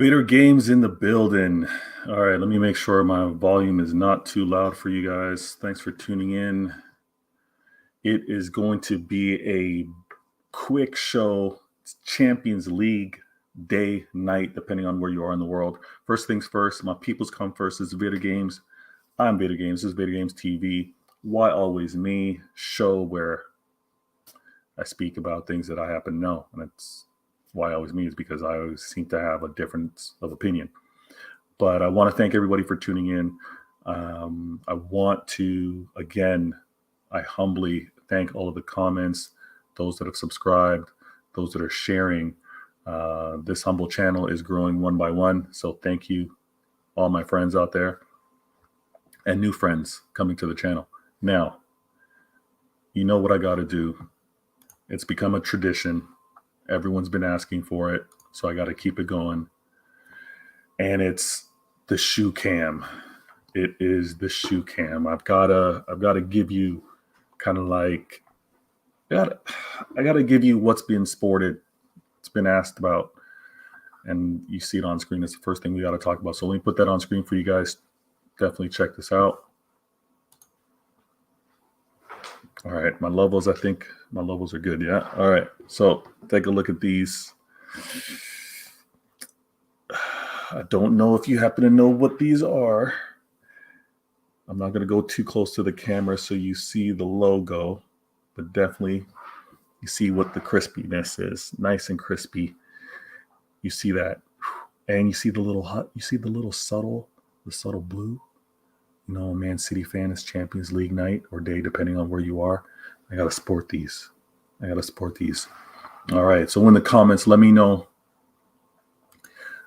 Vader Games in the building. All right, let me make sure my volume is not too loud for you guys. Thanks for tuning in. It is going to be a quick show. It's Champions League day, night, depending on where you are in the world. First things first, my peoples come first. This is Vader Games. I'm Vader Games. This is Vader Games TV. Why Always Me show where I speak about things that I happen to know. And that's why Always Me is because I always seem to have a difference of opinion. But I want to thank everybody for tuning in. I want to, again, I humbly thank all of the comments, those that have subscribed, those that are sharing. This humble channel is growing one by one. So thank you, all my friends out there and new friends coming to the channel. Now, you know what I got to do. It's become a tradition. Everyone's been asking for it, so I got to keep it going. And it's the shoe cam. It is the shoe cam. I've gotta give you kind of like I gotta give you what's been sported. It's been asked about, and you see it on screen. It's the first thing we got to talk about. So let me put that on screen for you guys. Definitely check this out. All right, my levels, I think my levels are good, yeah? All right, so take a look at these. I don't know if you happen to know what these are. I'm not going to go too close to the camera so you see the logo, but definitely you see what the crispiness is. Nice and crispy. You see that. And you see the little subtle blue. You know, a Man City fan is Champions League night or day, depending on where you are. I got to sport these. All right. So in the comments, let me know.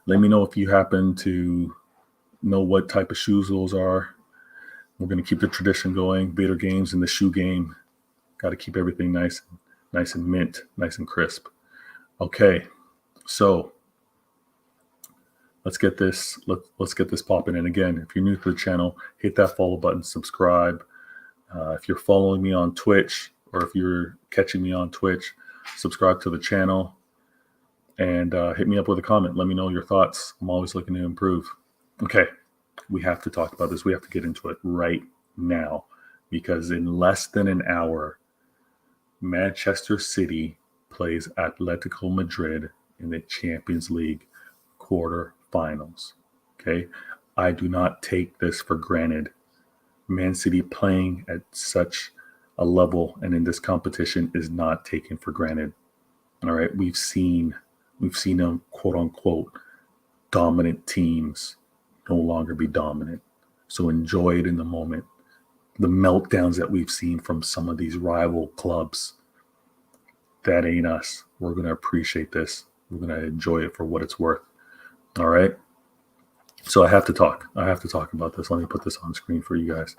Let me know if you happen to know what type of shoes those are. We're going to keep the tradition going. Vader Games in the shoe game. Got to keep everything nice and mint, nice and crisp. Okay. So let's get this popping in. Again, if you're new to the channel, hit that follow button, subscribe. If you're following me on Twitch or if you're catching me on Twitch, subscribe to the channel and hit me up with a comment. Let me know your thoughts. I'm always looking to improve. Okay, we have to talk about this. We have to get into it right now because in less than an hour, Manchester City plays Atletico Madrid in the Champions League quarterfinals. Okay, I do not take this for granted. Man City playing at such a level and in this competition is not taken for granted. All right, we've seen them, quote unquote, dominant teams no longer be dominant. So enjoy it in the moment. The meltdowns that we've seen from some of these rival clubs, that ain't us. We're going to appreciate this. We're going to enjoy it for what it's worth. All right. So I have to talk about this. Let me put this on screen for you guys.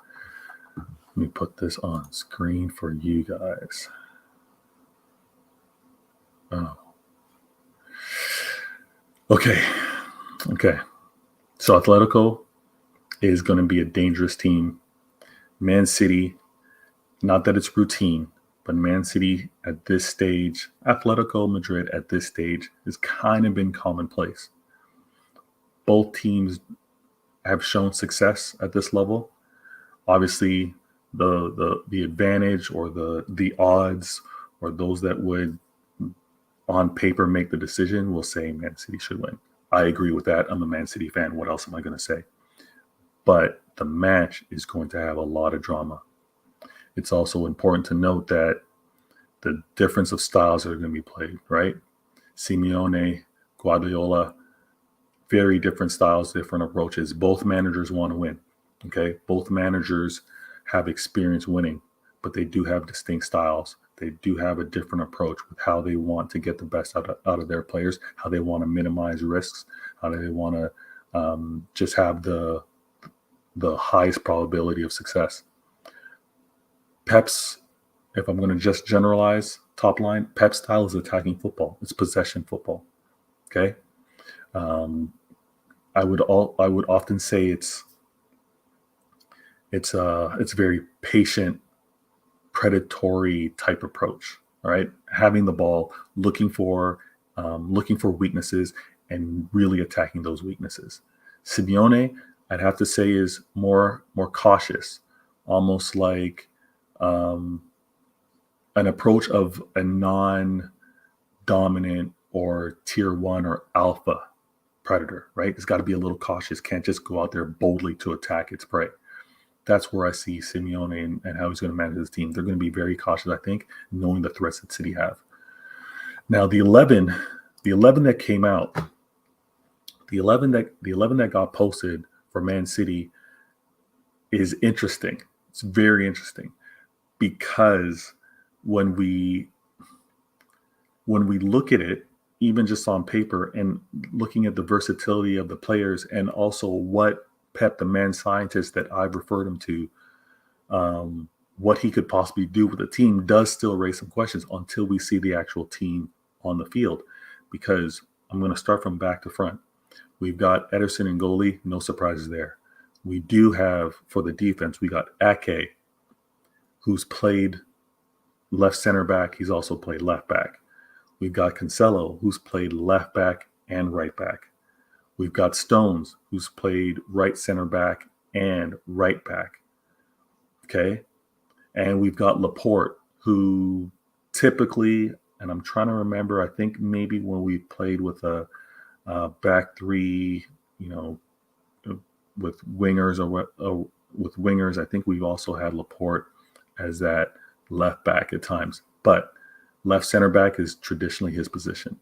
Oh. Okay. So Atletico is going to be a dangerous team. Man City, not that it's routine, but Man City at this stage, Atletico Madrid at this stage has kind of been commonplace. Both teams have shown success at this level. Obviously, the advantage or the odds or those that would on paper make the decision will say Man City should win. I agree with that. I'm a Man City fan. What else am I going to say? But the match is going to have a lot of drama. It's also important to note that the difference of styles that are going to be played, right? Simeone, Guardiola, very different styles, different approaches. Both managers want to win, okay? Both managers have experience winning, but they do have distinct styles. They do have a different approach with how they want to get the best out of their players, how they want to minimize risks, how they want to just have the highest probability of success. Pep's, if I'm going to just generalize top line, Pep's style is attacking football. It's possession football. Okay. I would often say it's very patient, predatory type approach. All right, having the ball, looking for weaknesses, and really attacking those weaknesses. Simeone, I'd have to say, is more cautious, almost like an approach of a non-dominant or tier 1 or alpha predator, right? It's got to be a little cautious, can't just go out there boldly to attack its prey. That's where I see Simeone and how he's going to manage his team. They're going to be very cautious, I think, knowing the threats that City have. Now, the 11 that came out, the 11 that got posted for Man City is interesting. It's very interesting because when we look at it, even just on paper and looking at the versatility of the players and also what Pep, the man scientist that I've referred him to, what he could possibly do with the team does still raise some questions until we see the actual team on the field. Because I'm going to start from back to front. We've got Ederson and goalie, no surprises there. We do have, for the defense, we got Ake, who's played left center back. He's also played left back. We've got Cancelo, who's played left back and right back. We've got Stones, who's played right center back and right back. Okay. And we've got Laporte, who typically, and I'm trying to remember, I think maybe when we played with a back three, with wingers or with wingers, I think we've also had Laporte as that left back at times. But left center back is traditionally his position.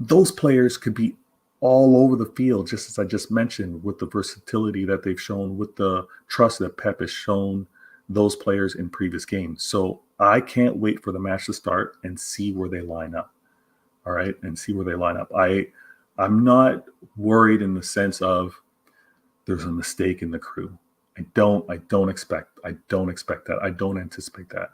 Those players could be all over the field, just as I just mentioned, with the versatility that they've shown, with the trust that Pep has shown those players in previous games. So I can't wait for the match to start and see where they line up. All right, and see where they line up. I'm not worried in the sense of there's a mistake in the crew. I don't expect that. I don't anticipate that.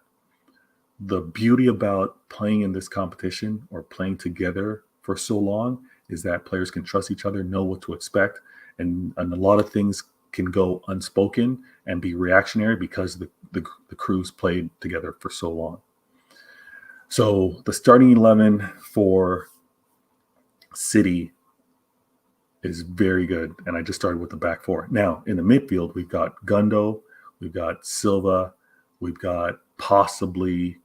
The beauty about playing in this competition or playing together for so long is that players can trust each other, know what to expect, and a lot of things can go unspoken and be reactionary because the crews played together for so long. So the starting 11 for City is very good, and I just started with the back four. Now, in the midfield, we've got Gundo, we've got Silva, we've got possibly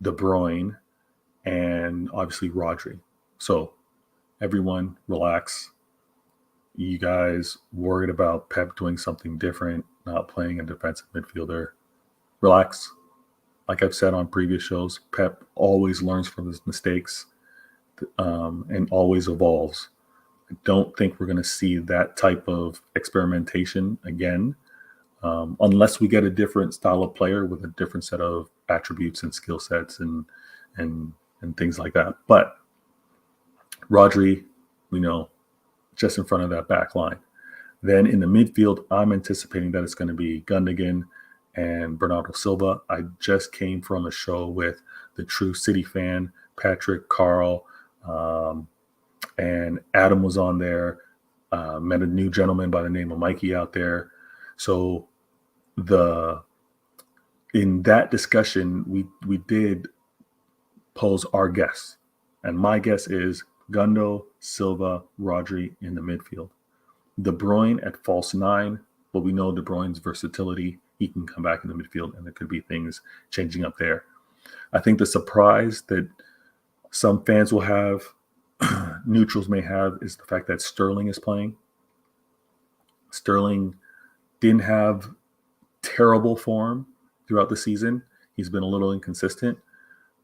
De Bruyne, and obviously Rodri. So everyone relax. You guys worried about Pep doing something different, not playing a defensive midfielder. Relax. Like I've said on previous shows, Pep always learns from his mistakes and always evolves. I don't think we're going to see that type of experimentation again, unless we get a different style of player with a different set of attributes and skill sets and things like that. But Rodri, we know, just in front of that back line. Then in the midfield, I'm anticipating that it's going to be Gundogan and Bernardo Silva. I just came from a show with the true City fan, Patrick, Carl, and Adam was on there. Met a new gentleman by the name of Mikey out there. So in that discussion, we did pose our guess. And my guess is Gundo, Silva, Rodri in the midfield. De Bruyne at false 9, but we know De Bruyne's versatility. He can come back in the midfield, and there could be things changing up there. I think the surprise that some fans will have, neutrals may have, is the fact that Sterling is playing. Sterling didn't have terrible form throughout the season. He's been a little inconsistent,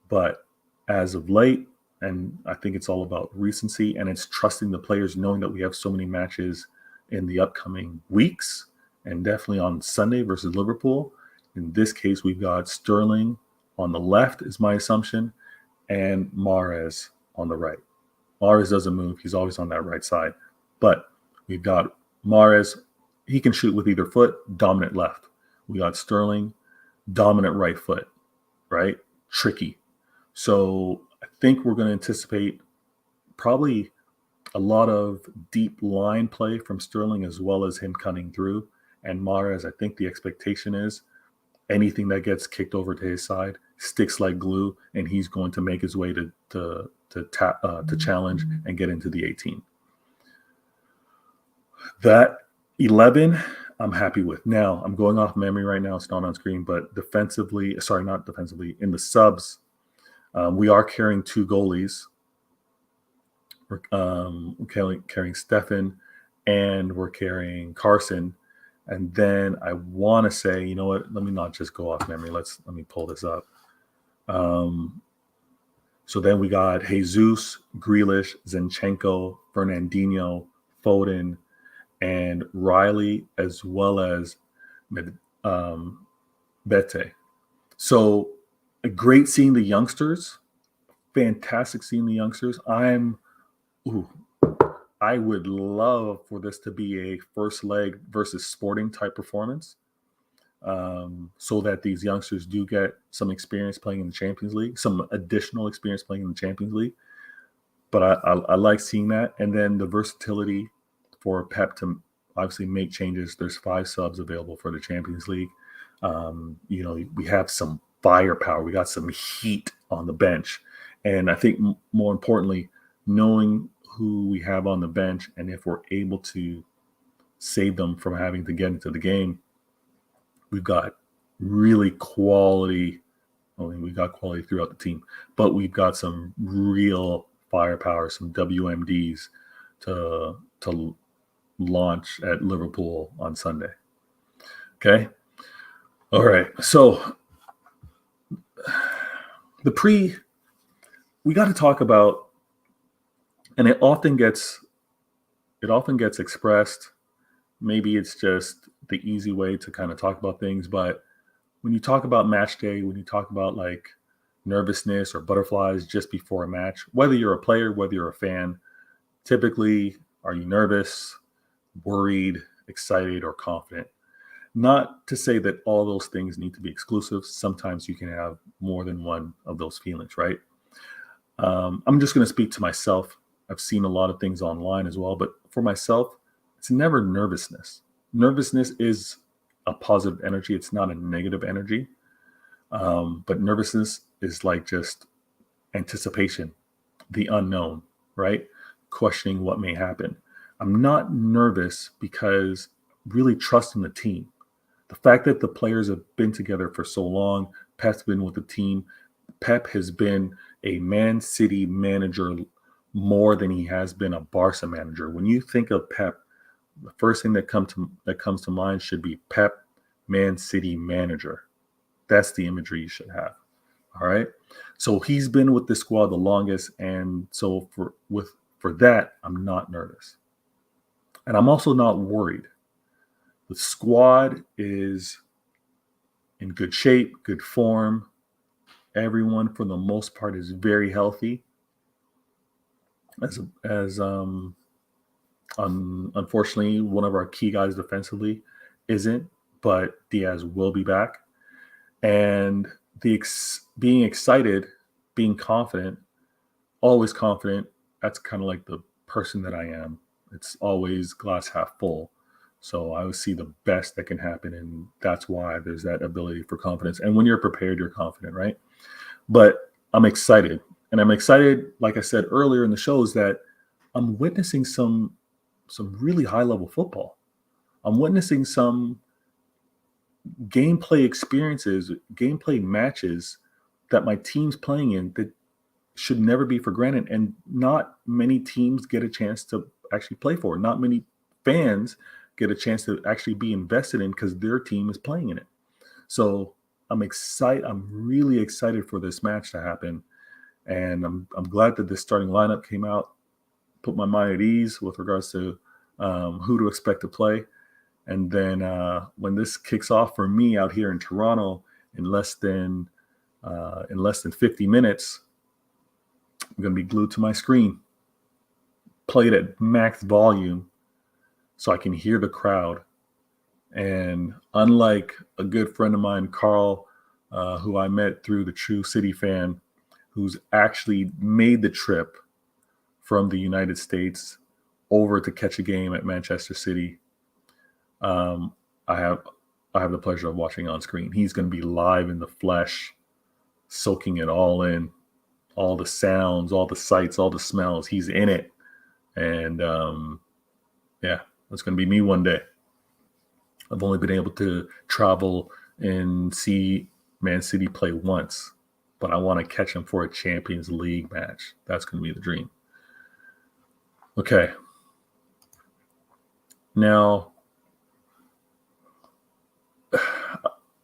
but as of late, and I think it's all about recency, and it's trusting the players, knowing that we have so many matches in the upcoming weeks, and definitely on Sunday versus Liverpool. In this case, we've got Sterling on the left, is my assumption, and Mahrez on the right. Mahrez doesn't move. He's always on that right side. But we've got Mahrez. He can shoot with either foot, dominant left. We got Sterling, dominant right foot, right? Tricky. So I think we're going to anticipate probably a lot of deep line play from Sterling, as well as him cutting through. And Mahrez, I think the expectation is anything that gets kicked over to his side sticks like glue, and he's going to make his way to to challenge and get into the 18. That 11, I'm happy with. Now, I'm going off memory right now. It's not on screen, but not defensively, in the subs, we are carrying 2 goalies. We're carrying Stefan, and we're carrying Carson. And then I want to say, you know what? Let me not just go off memory. Let me pull this up. So then we got Jesus, Grealish, Zinchenko, Fernandinho, Foden, and Riley, as well as Bete. So great seeing the youngsters. Fantastic seeing the youngsters. I would love for this to be a first leg versus Sporting type performance, so that these youngsters do get some experience playing in the Champions League, some additional experience playing in the Champions League. But I like seeing that. And then the versatility for Pep to obviously make changes. There's 5 subs available for the Champions League. We have some firepower. We got some heat on the bench. And I think more importantly, knowing who we have on the bench and if we're able to save them from having to get into the game, we've got really quality. We got quality throughout the team, but we've got some real firepower, some WMDs to launch at Liverpool on Sunday. Okay. All right. So we got to talk about, and it often gets expressed. Maybe it's just the easy way to kind of talk about things, but when you talk about match day, when you talk about like nervousness or butterflies just before a match, whether you're a player, whether you're a fan, typically, are you nervous, worried, excited, or confident? Not to say that all those things need to be exclusive. Sometimes you can have more than one of those feelings, right? I'm just going to speak to myself. I've seen a lot of things online as well, but for myself, it's never nervousness. Nervousness is a positive energy. It's not a negative energy. But nervousness is like just anticipation, the unknown, right? Questioning what may happen. I'm not nervous because really trusting the team. The fact that the players have been together for so long, Pep's been with the team. Pep has been a Man City manager more than he has been a Barca manager. When you think of Pep, the first thing that comes to mind should be Pep, Man City manager. That's the imagery you should have. All right. So he's been with the squad the longest, and so for that, I'm not nervous, and I'm also not worried. The squad is in good shape, good form. Everyone, for the most part, is very healthy. Unfortunately, one of our key guys defensively isn't, but Diaz will be back. And being excited, being confident, always confident, that's kind of like the person that I am. It's always glass half full. So I always see the best that can happen, and that's why there's that ability for confidence. And when you're prepared, you're confident, right? But I'm excited. And I'm excited, like I said earlier in the show, is that I'm witnessing some really high-level football. I'm witnessing some gameplay experiences, gameplay matches that my team's playing in that should never be for granted. And not many teams get a chance to actually play for. Not many fans get a chance to actually be invested in because their team is playing in it. So I'm excited. I'm really excited for this match to happen. And I'm glad that this starting lineup came out, put my mind at ease with regards to who to expect to play. And then when this kicks off for me out here in Toronto in less than 50 minutes, I'm going to be glued to my screen, play it at max volume so I can hear the crowd. And unlike a good friend of mine, Carl, who I met through the True City Fan, who's actually made the trip from the United States over to catch a game at Manchester City, I have the pleasure of watching on screen. He's going to be live in the flesh, soaking it all in. all the sounds, all the sights, all the smells. He's in it. And yeah, that's going to be me one day. I've only been able to travel and see Man City play once, but I want to catch them for a Champions League match. That's going to be the dream. Okay. Now,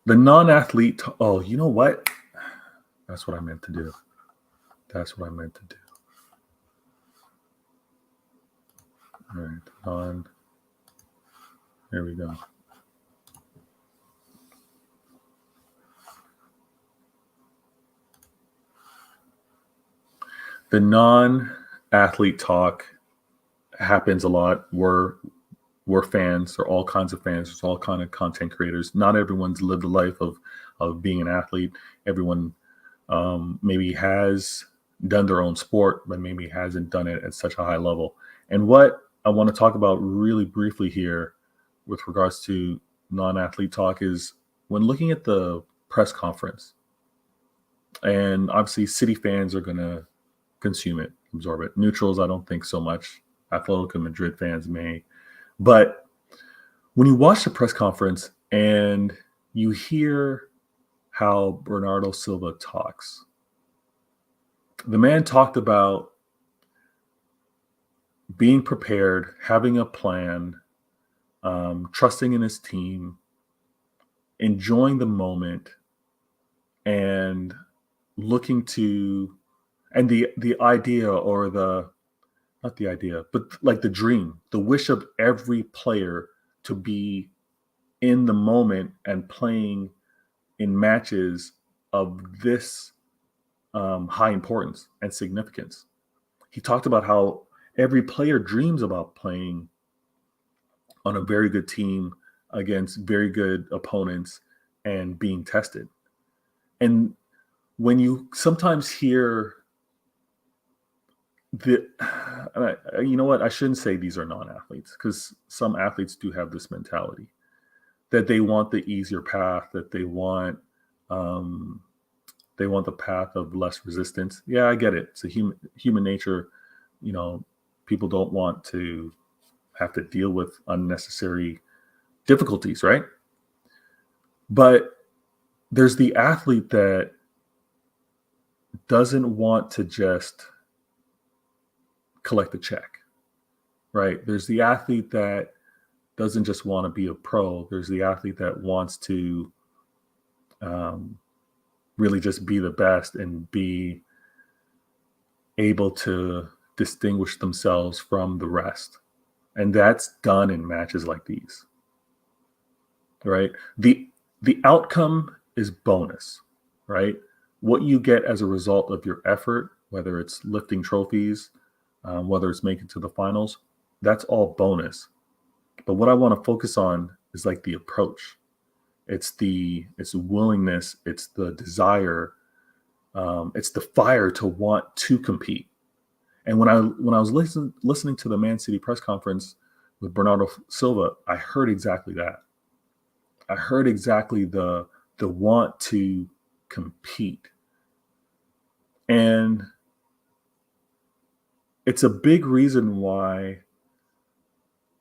the non-athlete. Oh, you know what? That's what I meant to do. That's what I meant to do. All right. There we go. The non-athlete talk happens a lot. We're fans. There are all kinds of fans. There's all kind of content creators. Not everyone's lived a life of being an athlete. Everyone maybe has done their own sport, but maybe hasn't done it at such a high level. And what I want to talk about really briefly here with regards to non-athlete talk is when looking at the press conference, and obviously City fans are going to consume it, absorb it. Neutrals, I don't think so much. Atletico Madrid fans may. But when you watch the press conference and you hear how Bernardo Silva talks, the man talked about being prepared, having a plan, trusting in his team, enjoying the moment, and looking to, and the idea, or the, not the idea, but like the dream, the wish of every player to be in the moment and playing in matches of this high importance and significance. He talked about how every player dreams about playing on a very good team against very good opponents and being tested. And when you sometimes hear the, you know what, I shouldn't say these are non-athletes, because some athletes do have this mentality that they want the easier path, that they want the path of less resistance. Yeah, I get it. It's a human nature. You know, people don't want to have to deal with unnecessary difficulties, right? But there's the athlete that doesn't want to just collect a check, right? There's the athlete that doesn't just want to be a pro. There's the athlete that wants to really just be the best and be able to distinguish themselves from the rest. And that's done in matches like these, right? The outcome is bonus, right? What you get as a result of your effort, whether it's lifting trophies, whether it's making to the finals, that's all bonus. But what I want to focus on is like the approach. It's the willingness, it's the desire, it's the fire to want to compete. And when I was listening to the Man City press conference with Bernardo Silva, I heard exactly that. I heard exactly the want to compete. And it's a big reason why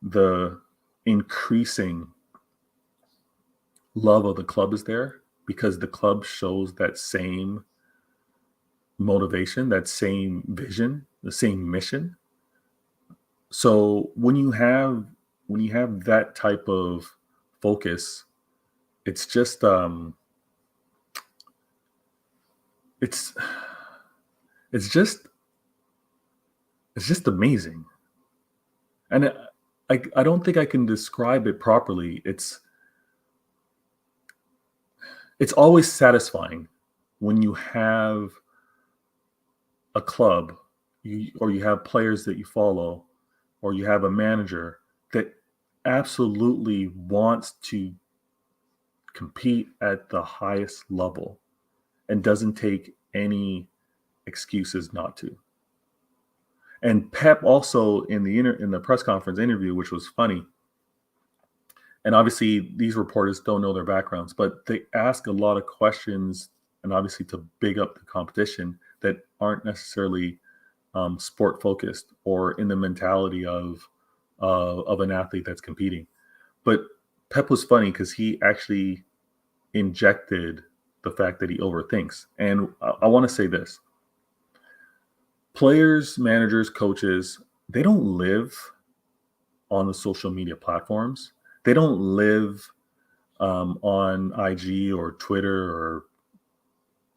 the increasing love of the club is there, because the club shows that same motivation, that same vision, the same mission. So when you have that type of focus, it's just it's just amazing. And I don't think I can describe it properly. It's always satisfying when you have a club, or you have players that you follow, or you have a manager that absolutely wants to compete at the highest level and doesn't take any excuses not to. And Pep also in the press conference interview, which was funny, and obviously these reporters don't know their backgrounds, but they ask a lot of questions, and obviously to big up the competition, that aren't necessarily sport focused or in the mentality of an athlete that's competing. But Pep was funny because he actually injected the fact that he overthinks. And I want to say this: players, managers, coaches, they don't live on the social media platforms. They don't live on IG or Twitter or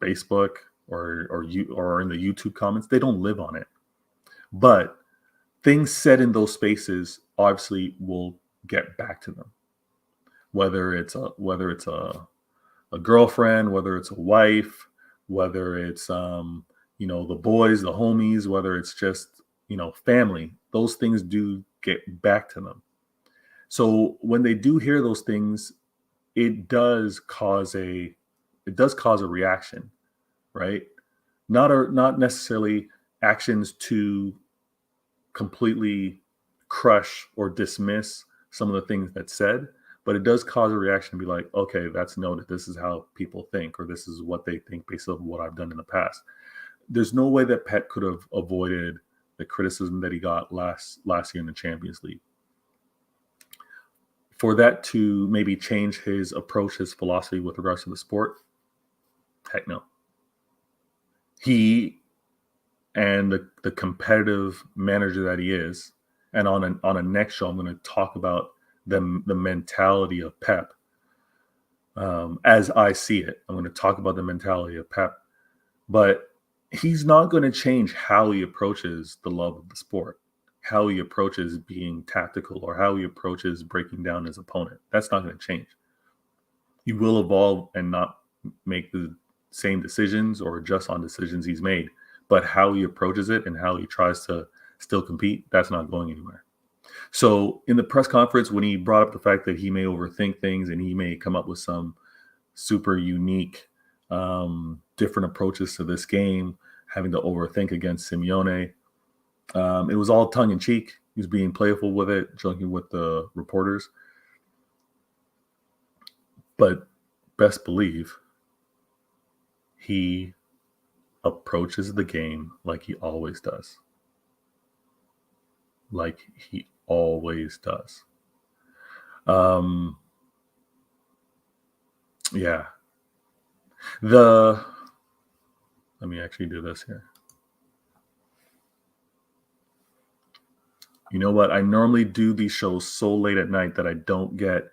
Facebook or in the YouTube comments. They don't live on it. But things said in those spaces obviously will get back to them. Whether it's a girlfriend, whether it's a wife, whether it's the boys, the homies, whether it's just family, those things do get back to them. So when they do hear those things, it does cause a reaction, right? Not necessarily actions to completely crush or dismiss some of the things that's said, but it does cause a reaction to be like, okay, that's noted. This is how people think, or this is what they think based on what I've done in the past. There's no way that Pep could have avoided the criticism that he got last year in the Champions League. For that to maybe change his approach, his philosophy with regards to the sport, heck no. He and the competitive manager that he is, and on a next show, I'm going to talk about the mentality of Pep as I see it. I'm going to talk about the mentality of Pep, but he's not going to change how he approaches the love of the sport, how he approaches being tactical, or how he approaches breaking down his opponent. That's not going to change. He will evolve and not make the same decisions or adjust on decisions he's made, but how he approaches it and how he tries to still compete, that's not going anywhere. So in the press conference, when he brought up the fact that he may overthink things and he may come up with some super unique, different approaches to this game, having to overthink against Simeone, it was all tongue in cheek. He was being playful with it, joking with the reporters. But best believe he approaches the game like he always does. Like he always does. Yeah. Let me actually do this here. You know what? I normally do these shows so late at night that I don't get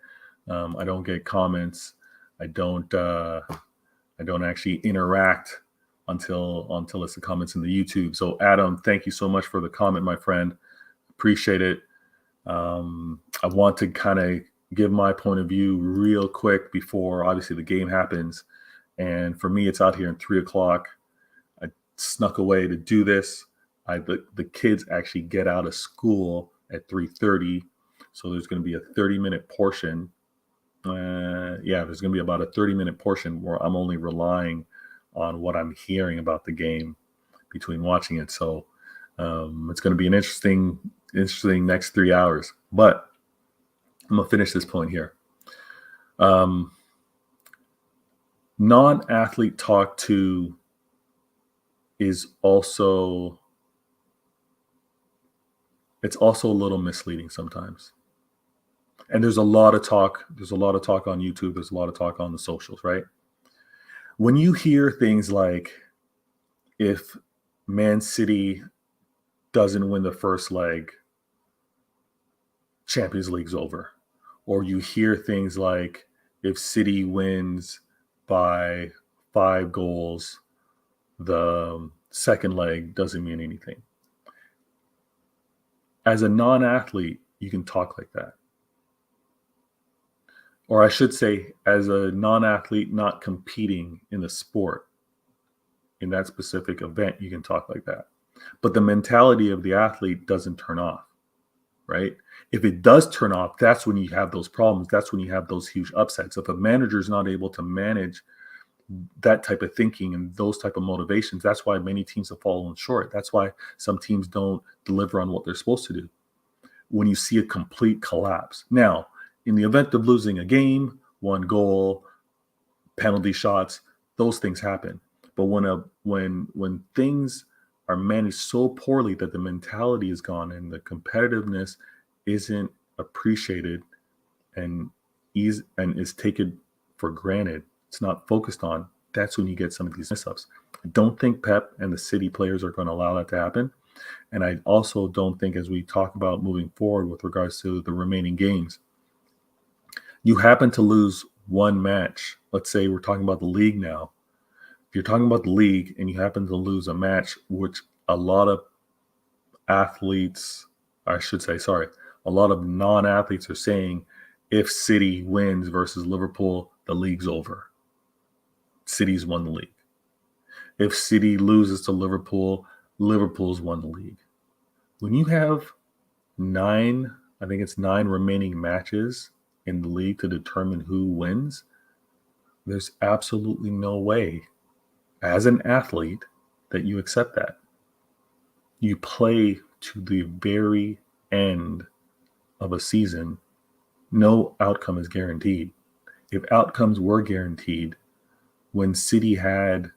comments. I don't actually interact until it's the comments in the YouTube. So Adam, thank you so much for the comment, my friend. Appreciate it. I want to kind of give my point of view real quick before obviously the game happens. And for me, it's out here at 3:00. I snuck away to do this. The kids actually get out of school at 3:30. So there's going to be a 30-minute portion. There's going to be about a 30-minute portion where I'm only relying on what I'm hearing about the game between watching it. So it's going to be an interesting next 3 hours. But I'm going to finish this point here. Non-athlete talk to is also a little misleading sometimes. And there's a lot of talk on YouTube. There's a lot of talk on the socials, right? When you hear things like, if Man City doesn't win the first leg, Champions League's over. Or you hear things like, if City wins by 5 goals, the second leg doesn't mean anything. As a non-athlete, you can talk like that. Or I should say, as a non-athlete not competing in the sport, in that specific event, you can talk like that. But the mentality of the athlete doesn't turn off, right? If it does turn off, that's when you have those problems. That's when you have those huge upsets. If a manager is not able to manage that type of thinking and those type of motivations, that's why many teams have fallen short. That's why some teams don't deliver on what they're supposed to do. When you see a complete collapse. Now, in the event of losing a game, 1 goal, penalty shots, those things happen. But when things are managed so poorly that the mentality is gone and the competitiveness isn't appreciated and is taken for granted, it's not focused on, that's when you get some of these mess-ups. I don't think Pep and the City players are going to allow that to happen. And I also don't think, as we talk about moving forward with regards to the remaining games, you happen to lose one match. Let's say we're talking about the league now. If you're talking about the league and you happen to lose a match, which a lot of athletes, I should say, sorry, a lot of non-athletes are saying, if City wins versus Liverpool, the league's over. City's won the league. If City loses to Liverpool, Liverpool's won the league. When you have nine remaining matches in the league to determine who wins, there's absolutely no way as an athlete that you accept that. You play to the very end of a season. No outcome is guaranteed. If outcomes were guaranteed, when City had,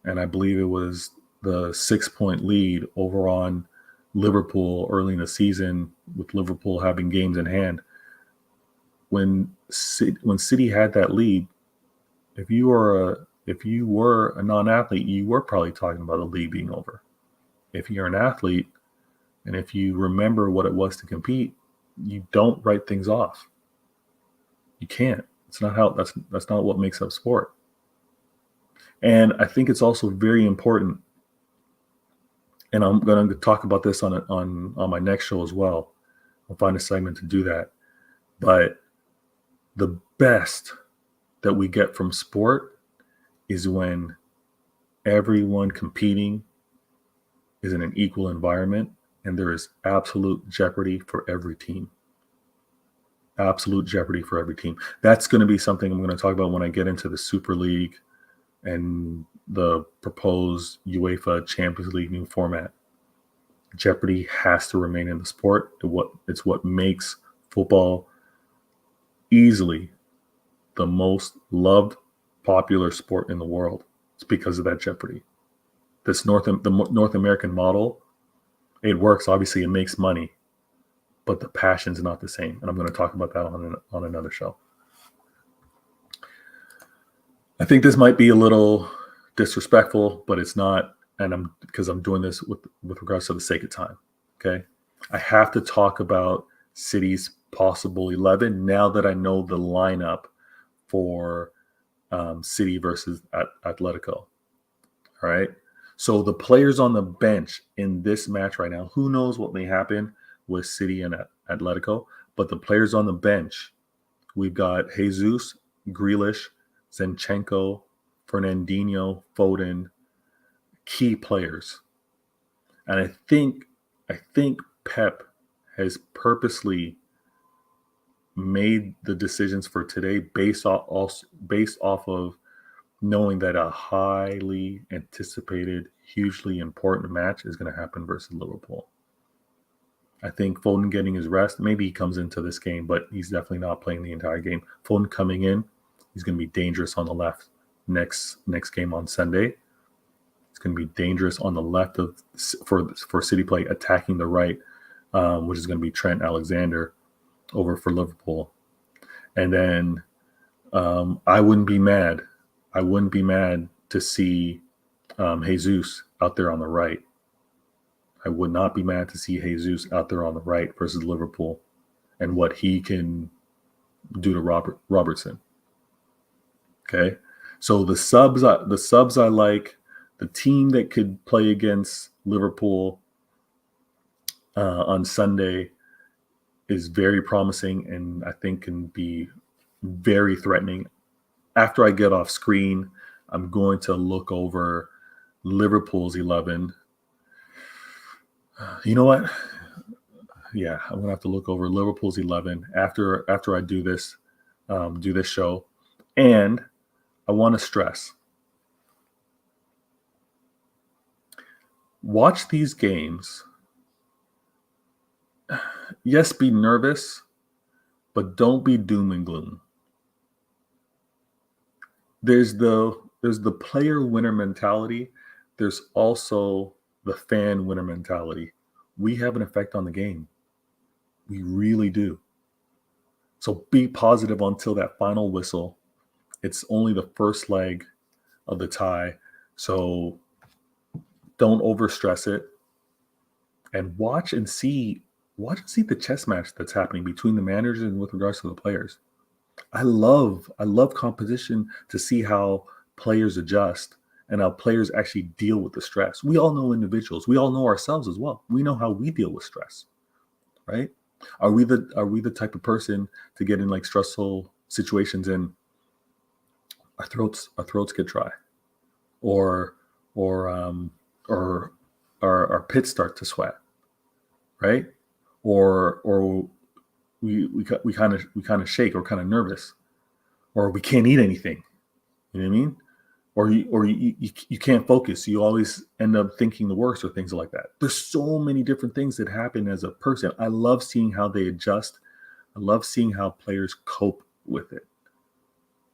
and I believe it was the 6-point lead over on Liverpool early in the season, with Liverpool having games in hand, when City had that lead, if you were a non-athlete, you were probably talking about the league being over. If you're an athlete and if you remember what it was to compete, you don't write things off. You can't. It's not how. That's not what makes up sport. And I think it's also very important, and I'm going to talk about this on my next show as well. I'll find a segment to do that. But the best that we get from sport is when everyone competing is in an equal environment and there is absolute jeopardy for every team. Absolute jeopardy for every team. That's going to be something I'm going to talk about when I get into the Super League and the proposed UEFA Champions League new format. Jeopardy has to remain in the sport. It's what makes football easily the most loved, popular sport in the world. It's because of that jeopardy. The North American model, it works. Obviously, it makes money, but the passion's not the same. And I'm going to talk about that on another show. I think this might be a little disrespectful, but it's not. And because I'm doing this with regards to the sake of time. Okay. I have to talk about City's possible 11 now that I know the lineup for City versus Atletico. All right. So the players on the bench in this match right now, who knows what may happen with City and Atletico, but the players on the bench, we've got Jesus, Grealish, Zinchenko, Fernandinho, Foden, key players. And I think Pep has purposely made the decisions for today based off of knowing that a highly anticipated, hugely important match is going to happen versus Liverpool. I think Foden getting his rest, maybe he comes into this game, but he's definitely not playing the entire game. Foden coming in, he's going to be dangerous on the left next game on Sunday. It's going to be dangerous on the left for City play, attacking the right, which is going to be Trent Alexander over for Liverpool. And then I wouldn't be mad. I wouldn't be mad to see Jesus out there on the right. I would not be mad to see Jesus out there on the right versus Liverpool and what he can do to Robertson. Okay. So the subs I like, the team that could play against Liverpool on Sunday is very promising and I think can be very threatening. After I get off screen, I'm going to look over Liverpool's 11. You know what? Yeah, I'm gonna have to look over Liverpool's 11 after I do this show. And I want to stress, watch these games. Yes, be nervous, but don't be doom and gloom. There's the player winner mentality. There's also the fan winner mentality. We have an effect on the game. We really do. So be positive until that final whistle. It's only the first leg of the tie. So don't overstress it, and watch and see the chess match that's happening between the managers and with regards to the players. I love competition to see how players adjust and how players actually deal with the stress. We all know individuals. We all know ourselves as well. We know how we deal with stress, right? Are we the type of person to get in like stressful situations and our throats get dry, or or our pits start to sweat, right? Or we kind of shake or kind of nervous, or we can't eat anything. You know what I mean? Or you can't focus. You always end up thinking the worst or things like that. There's so many different things that happen as a person. I love seeing how they adjust. I love seeing how players cope with it.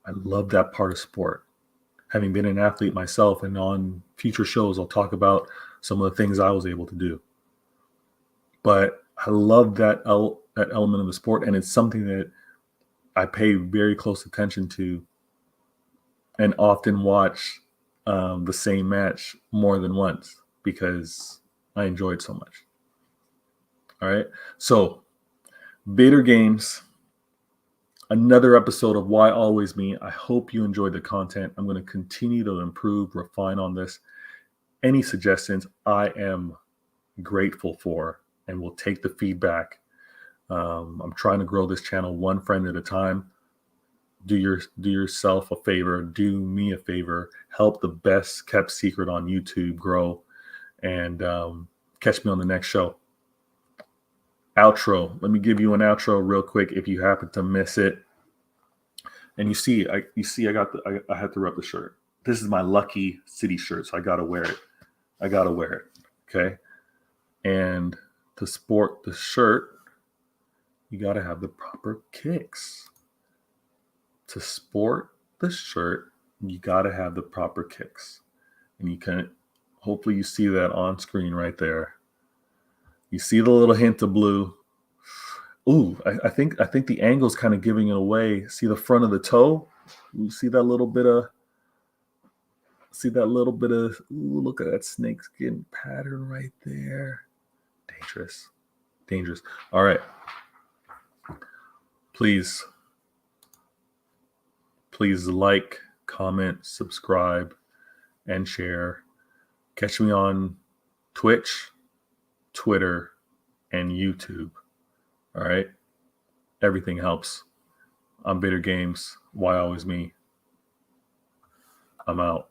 I love that part of sport. Having been an athlete myself, and on future shows, I'll talk about some of the things I was able to do. But I love that element of the sport, and it's something that I pay very close attention to, and often watch the same match more than once because I enjoy it so much. All right. So, Bader Games, another episode of Why Always Me. I hope you enjoyed the content. I'm going to continue to improve, refine on this. Any suggestions, I am grateful for, and will take the feedback. I'm trying to grow this channel one friend at a time. Do yourself a favor, do me a favor, help the best kept secret on YouTube grow, and catch me on the next show. Outro. Let me give you an outro real quick if you happen to miss it. And I had to rep the shirt. This is my Lucky City shirt, so I gotta wear it. Okay. And to sport the shirt, you gotta have the proper kicks. To sport the shirt, you got to have the proper kicks. And you can, hopefully you see that on screen right there. You see the little hint of blue. Ooh, I think the angle's kind of giving it away. See the front of the toe? You see that little bit of, ooh, look at that snakeskin pattern right there. Dangerous. All right. Please like, comment, subscribe, and share. Catch me on Twitch, Twitter, and YouTube. All right. Everything helps. I'm Bitter Games. Why Always Me? I'm out.